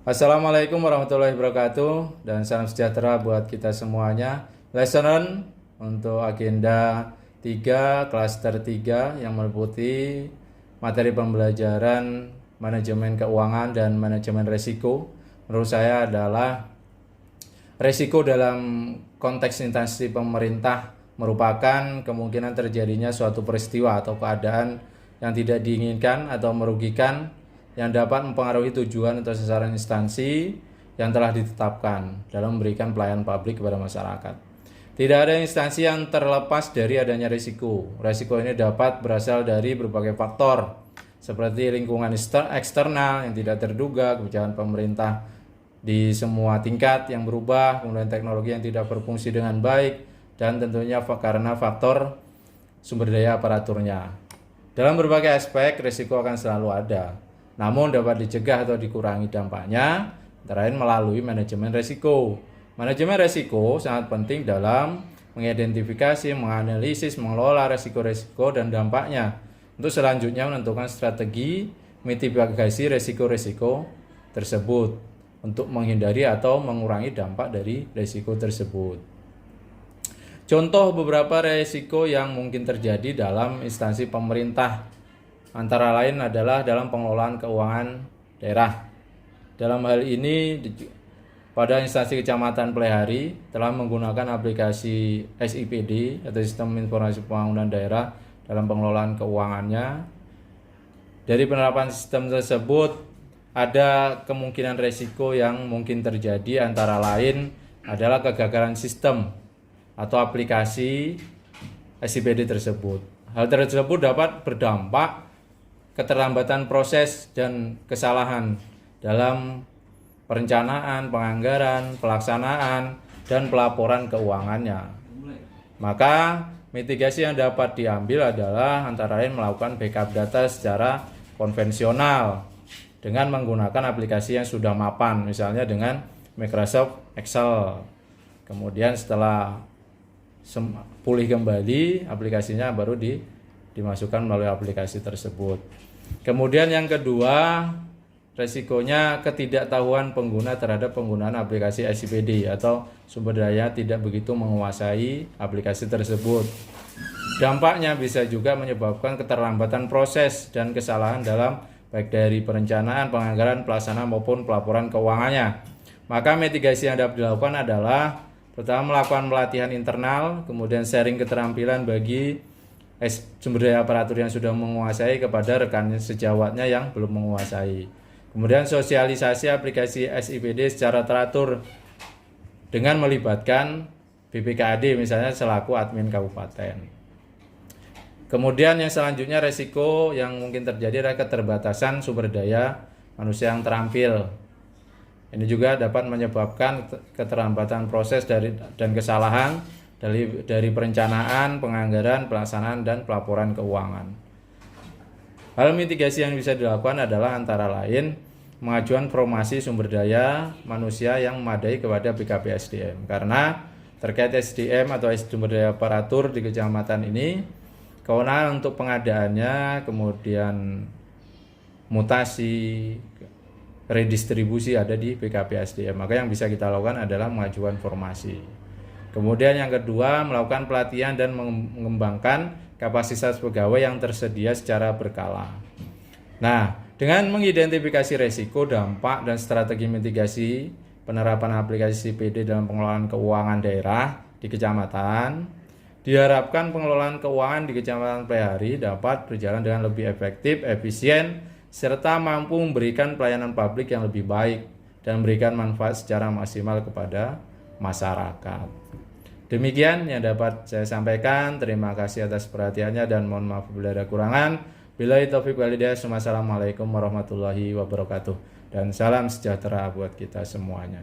Assalamualaikum warahmatullahi wabarakatuh dan salam sejahtera buat kita semuanya. Lesson learn untuk agenda 3 klaster 3 yang meliputi materi pembelajaran manajemen keuangan dan manajemen risiko. Menurut saya adalah risiko dalam konteks instansi pemerintah merupakan kemungkinan terjadinya suatu peristiwa atau keadaan yang tidak diinginkan atau merugikan yang dapat mempengaruhi tujuan atau sasaran instansi yang telah ditetapkan dalam memberikan pelayanan publik kepada masyarakat. Tidak ada instansi yang terlepas dari adanya risiko. Risiko ini dapat berasal dari berbagai faktor, seperti lingkungan eksternal yang tidak terduga, kebijakan pemerintah di semua tingkat yang berubah, kemudian teknologi yang tidak berfungsi dengan baik, dan tentunya karena faktor sumber daya aparaturnya. Dalam berbagai aspek, risiko akan selalu ada. Namun dapat dicegah atau dikurangi dampaknya, antara lain melalui manajemen risiko. Manajemen risiko sangat penting dalam mengidentifikasi, menganalisis, mengelola risiko-risiko dan dampaknya. Untuk selanjutnya menentukan strategi mitigasi risiko-risiko tersebut untuk menghindari atau mengurangi dampak dari risiko tersebut. Contoh beberapa risiko yang mungkin terjadi dalam instansi pemerintah antara lain adalah dalam pengelolaan keuangan daerah. Dalam hal ini, pada instansi kecamatan Plehari telah menggunakan aplikasi SIPD atau Sistem Informasi Pembangunan Daerah dalam pengelolaan keuangannya. Dari penerapan sistem tersebut, ada kemungkinan risiko yang mungkin terjadi antara lain adalah kegagalan sistem atau aplikasi SIPD tersebut. Hal tersebut dapat berdampak keterlambatan proses dan kesalahan dalam perencanaan, penganggaran, pelaksanaan, dan pelaporan keuangannya. Maka mitigasi yang dapat diambil adalah antara lain melakukan backup data secara konvensional dengan menggunakan aplikasi yang sudah mapan, misalnya dengan Microsoft Excel. Kemudian setelah pulih kembali, aplikasinya baru dimasukkan melalui aplikasi tersebut. Kemudian yang kedua, resikonya ketidaktahuan pengguna terhadap penggunaan aplikasi SIPD atau sumber daya tidak begitu menguasai aplikasi tersebut. Dampaknya bisa juga menyebabkan keterlambatan proses dan kesalahan dalam baik dari perencanaan, penganggaran, pelaksanaan maupun pelaporan keuangannya. Maka mitigasi yang dapat dilakukan adalah pertama melakukan pelatihan internal, kemudian sharing keterampilan bagi sumber daya aparatur yang sudah menguasai kepada rekan sejawatnya yang belum menguasai. Kemudian sosialisasi aplikasi SIPD secara teratur dengan melibatkan BPKAD misalnya selaku admin kabupaten. Kemudian yang selanjutnya resiko yang mungkin terjadi adalah keterbatasan sumber daya manusia yang terampil. Ini juga dapat menyebabkan keterlambatan proses dan kesalahan dari perencanaan, penganggaran, pelaksanaan, dan pelaporan keuangan. Hal mitigasi yang bisa dilakukan adalah antara lain mengajukan formasi sumber daya manusia yang memadai kepada BKP SDM. Karena terkait SDM atau sumber daya aparatur di kecamatan ini, kewenangan untuk pengadaannya, kemudian mutasi, redistribusi ada di BKP SDM. Maka yang bisa kita lakukan adalah mengajukan formasi. Kemudian yang kedua, melakukan pelatihan dan mengembangkan kapasitas pegawai yang tersedia secara berkala. Nah, dengan mengidentifikasi risiko, dampak, dan strategi mitigasi penerapan aplikasi CPD dalam pengelolaan keuangan daerah di kecamatan, diharapkan pengelolaan keuangan di Kecamatan Plehari dapat berjalan dengan lebih efektif, efisien, serta mampu memberikan pelayanan publik yang lebih baik dan memberikan manfaat secara maksimal kepada masyarakat. Demikian yang dapat saya sampaikan. Terima kasih atas perhatiannya dan mohon maaf bila ada kekurangan. Billahi taufiq wal hidayah. Wassalamualaikum warahmatullahi wabarakatuh. Dan salam sejahtera buat kita semuanya.